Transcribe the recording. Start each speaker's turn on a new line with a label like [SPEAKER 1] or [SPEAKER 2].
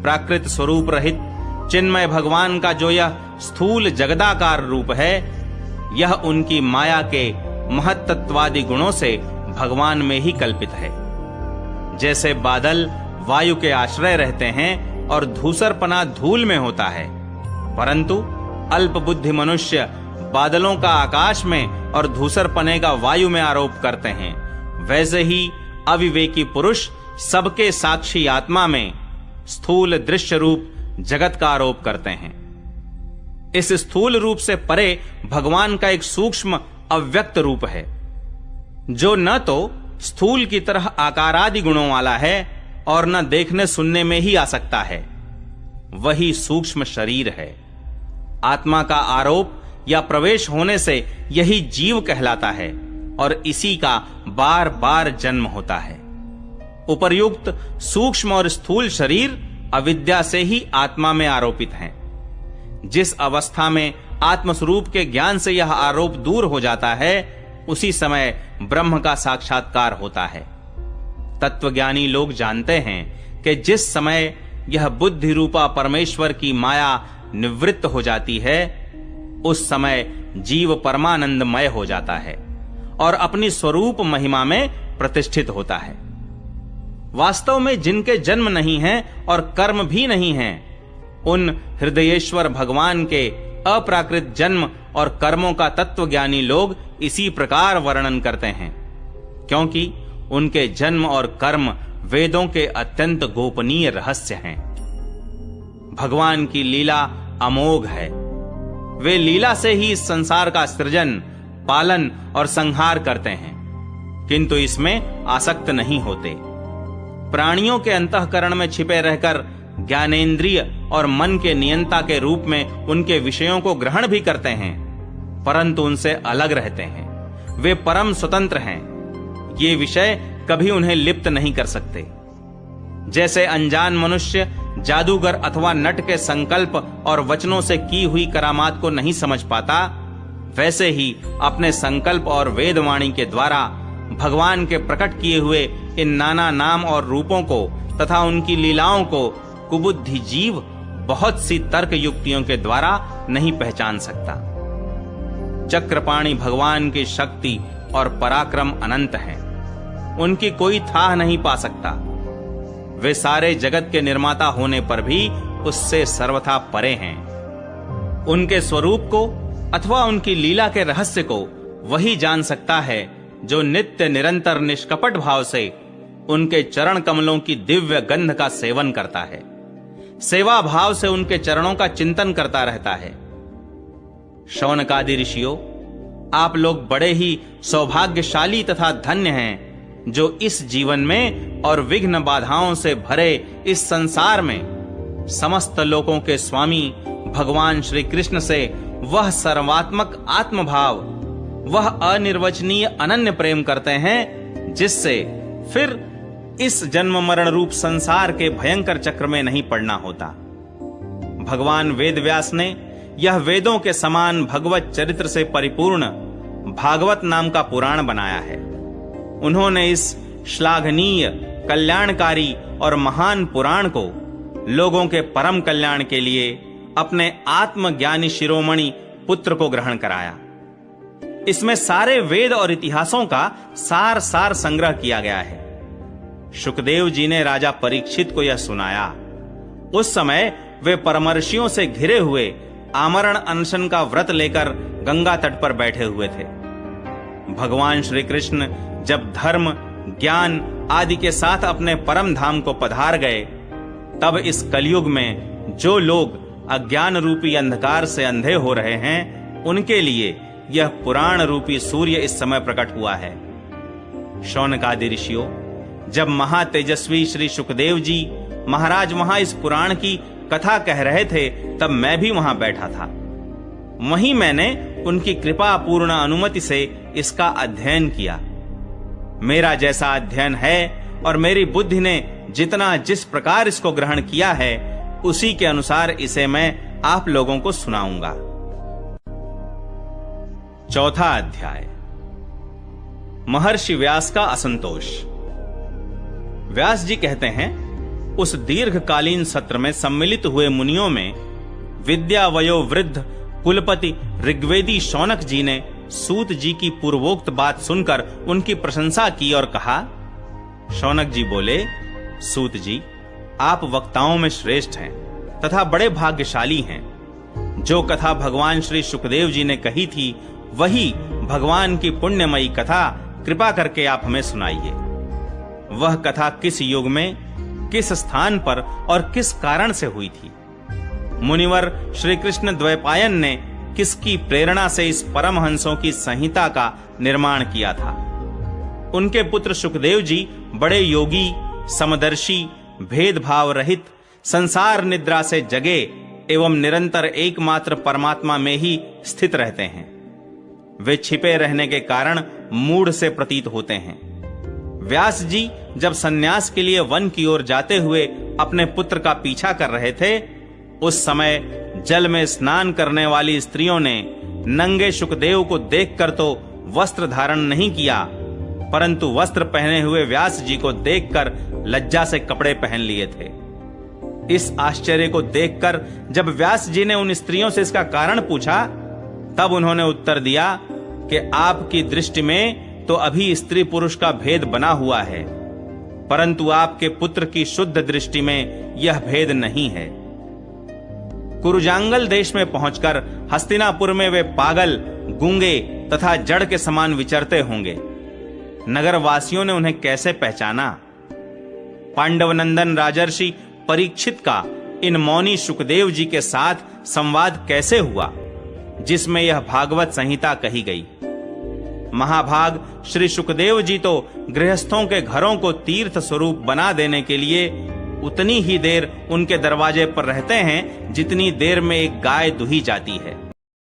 [SPEAKER 1] प्राकृत स्वरूप रहित चिन्मय भगवान का जो यह स्थूल जगदाकार रूप है, यह उनकी माया के महत्त्वादि गुणों से भगवान में ही कल्पित है। जैसे बादल वायु के आश्रय रहते हैं और धूसरपना धूल में होता है, परंतु अल्प बुद्धि मनुष्य बादलों का आकाश में और धूसरपने का वायु में आरोप करते हैं, वैसे ही अविवेकी पुरुष सबके साक्षी आत्मा में स्थूल दृश्य रूप जगत का आरोप करते हैं। इस स्थूल रूप से परे भगवान का एक सूक्ष्म अव्यक्त रूप है, जो न तो स्थूल की तरह आकारादि गुणों वाला है और न देखने सुनने में ही आ सकता है। वही सूक्ष्म शरीर है। आत्मा का आरोप या प्रवेश होने से यही जीव कहलाता है और इसी का बार बार जन्म होता है। उपर्युक्त सूक्ष्म और स्थूल शरीर अविद्या से ही आत्मा में आरोपित हैं। जिस अवस्था में आत्मस्वरूप के ज्ञान से यह आरोप दूर हो जाता है, उसी समय ब्रह्म का साक्षात्कार होता है। तत्वज्ञानी लोग जानते हैं कि जिस समय यह बुद्धि रूपा परमेश्वर की माया निवृत्त हो जाती है, उस समय जीव परमानंदमय हो जाता है और अपनी स्वरूप महिमा में प्रतिष्ठित होता है। वास्तव में जिनके जन्म नहीं है और कर्म भी नहीं है, उन हृदयेश्वर भगवान के अप्राकृत जन्म और कर्मों का तत्वज्ञानी लोग इसी प्रकार वर्णन करते हैं, क्योंकि उनके जन्म और कर्म वेदों के अत्यंत गोपनीय रहस्य हैं। भगवान की लीला अमोघ है। वे लीला से ही इस संसार का सृजन, पालन और संहार करते हैं, किंतु इसमें आसक्त नहीं होते। प्राणियों के अंतःकरण में छिपे रहकर ज्ञानेंद्रिय और मन के नियंता के रूप में उनके विषयों को ग्रहण भी करते हैं, परंतु उनसे अलग रहते हैं। वे परम स्वतंत्र हैं। ये विषय कभी उन्हें लिप्त नहीं कर सकते। जैसे अनजान मनुष्य जादूगर अथवा नट के संकल्प और वचनों से की हुई करामात को नहीं समझ पाता, वैसे ही अपने संकल्प और वेदवाणी के द्वारा भगवान के प्रकट किए हुए इन नाना नाम और रूपों को तथा उनकी लीलाओं को कुबुद्धि जीव बहुत सी तर्क युक्तियों के द्वारा नहीं पहचान सकता। चक्रपाणि भगवान की शक्ति और पराक्रम अनंत है। उनकी कोई थाह नहीं पा सकता। वे सारे जगत के निर्माता होने पर भी उससे सर्वथा परे हैं। उनके स्वरूप को अथवा उनकी लीला के रहस्य को वही जान सकता है जो नित्य निरंतर निष्कपट भाव से उनके चरण कमलों की दिव्य गंध का सेवन करता है, सेवा भाव से उनके चरणों का चिंतन करता रहता है। शौनकादि ऋषियों, आप लोग बड़े ही सौभाग्यशाली तथा धन्य हैं, जो इस जीवन में और विघ्न बाधाओं से भरे इस संसार में समस्त लोकों के स्वामी भगवान श्री कृष्ण से वह सर्वात्मक आत्मभाव, वह अनिर्वचनीय अनन्य प्रेम करते हैं, जिससे फिर इस जन्म मरण रूप संसार के भयंकर चक्र में नहीं पड़ना होता। भगवान वेदव्यास ने यह वेदों के समान भगवत चरित्र से परिपूर्ण भागवत नाम का पुराण बनाया है। उन्होंने इस श्लाघनीय, कल्याणकारी और महान पुराण को लोगों के परम कल्याण के लिए अपने आत्मज्ञानी शिरोमणि पुत्र को ग्रहण कराया। इसमें सारे वेद और इतिहासों का सार संग्रह किया गया है। शुकदेव जी ने राजा परीक्षित को यह सुनाया। उस समय वे परमर्षियों से घिरे हुए आमरण अनशन का व्रत लेकर गंगा तट पर बैठे हुए थे। भगवान श्री कृष्ण जब धर्म, ज्ञान आदि के साथ अपने परम धाम को पधार गए, तब इस कलयुग में जो लोग अज्ञान रूपी अंधकार से अंधे हो रहे हैं, उनके लिए यह पुराण रूपी सूर्य इस समय प्रकट हुआ है। शौनकादि ऋषियों, जब महातेजस्वी श्री सुखदेव जी महाराज वहां इस पुराण की कथा कह रहे थे, तब मैं भी वहां बैठा था। वहीं मैंने उनकी कृपा पूर्ण अनुमति से इसका अध्ययन किया। मेरा जैसा अध्ययन है और मेरी बुद्धि ने जितना जिस प्रकार इसको ग्रहण किया है, उसी के अनुसार इसे मैं आप लोगों को सुनाऊंगा। चौथा अध्याय, महर्षि व्यास का असंतोष। व्यास जी कहते हैं, उस दीर्घकालीन सत्र में सम्मिलित हुए मुनियों में विद्या वयोवृद्ध कुलपति ऋग्वेदी शौनक जी ने सूत जी की पूर्वोक्त बात सुनकर उनकी प्रशंसा की और कहा। शौनक जी बोले, सूत जी, आप वक्ताओं में श्रेष्ठ हैं तथा बड़े भाग्यशाली हैं। जो कथा भगवान श्री सुखदेव जी ने कही थी, वही भगवान की पुण्यमयी कथा कृपा करके आप हमें सुनाइए। वह कथा किस युग में, किस स्थान पर और किस कारण से हुई थी? मुनिवर श्री कृष्ण द्वैपायन ने किसकी प्रेरणा से इस परमहंसों की संहिता का निर्माण किया था? उनके पुत्र सुखदेव जी बड़े योगी, समदर्शी, भेदभाव रहित, संसार निद्रा से जगे एवं निरंतर एकमात्र परमात्मा में ही स्थित रहते हैं। वे छिपे रहने के कारण मूढ़ से प्रतीत होते हैं। व्यास जी जब सन्यास के लिए वन की ओर जाते हुए अपने पुत्र का पीछा कर रहे थे, उस समय जल में स्नान करने वाली स्त्रियों ने नंगे सुखदेव को देखकर तो वस्त्र धारण नहीं किया, परंतु वस्त्र पहने हुए व्यास जी को देखकर लज्जा से कपड़े पहन लिए थे। इस आश्चर्य को देखकर जब व्यास जी ने उन स्त्रियों से इसका कारण पूछा, तब उन्होंने उत्तर दिया कि आपकी दृष्टि में तो अभी स्त्री पुरुष का भेद बना हुआ है, परंतु आपके पुत्र की शुद्ध दृष्टि में यह भेद नहीं है। कुरुजांगल देश में पहुंचकर हस्तिनापुर में वे पागल, गूंगे तथा जड़ के समान विचरते होंगे। नगर वासियों ने उन्हें कैसे पहचाना? पांडवनंदन राजर्षि परीक्षित का इन मौनी सुखदेव जी के साथ संवाद कैसे हुआ, जिसमें यह भागवत संहिता कही गई? महाभाग श्री सुखदेव जी तो गृहस्थों के घरों को तीर्थ स्वरूप बना देने के लिए उतनी ही देर उनके दरवाजे पर रहते हैं जितनी देर में एक गाय दुही जाती है।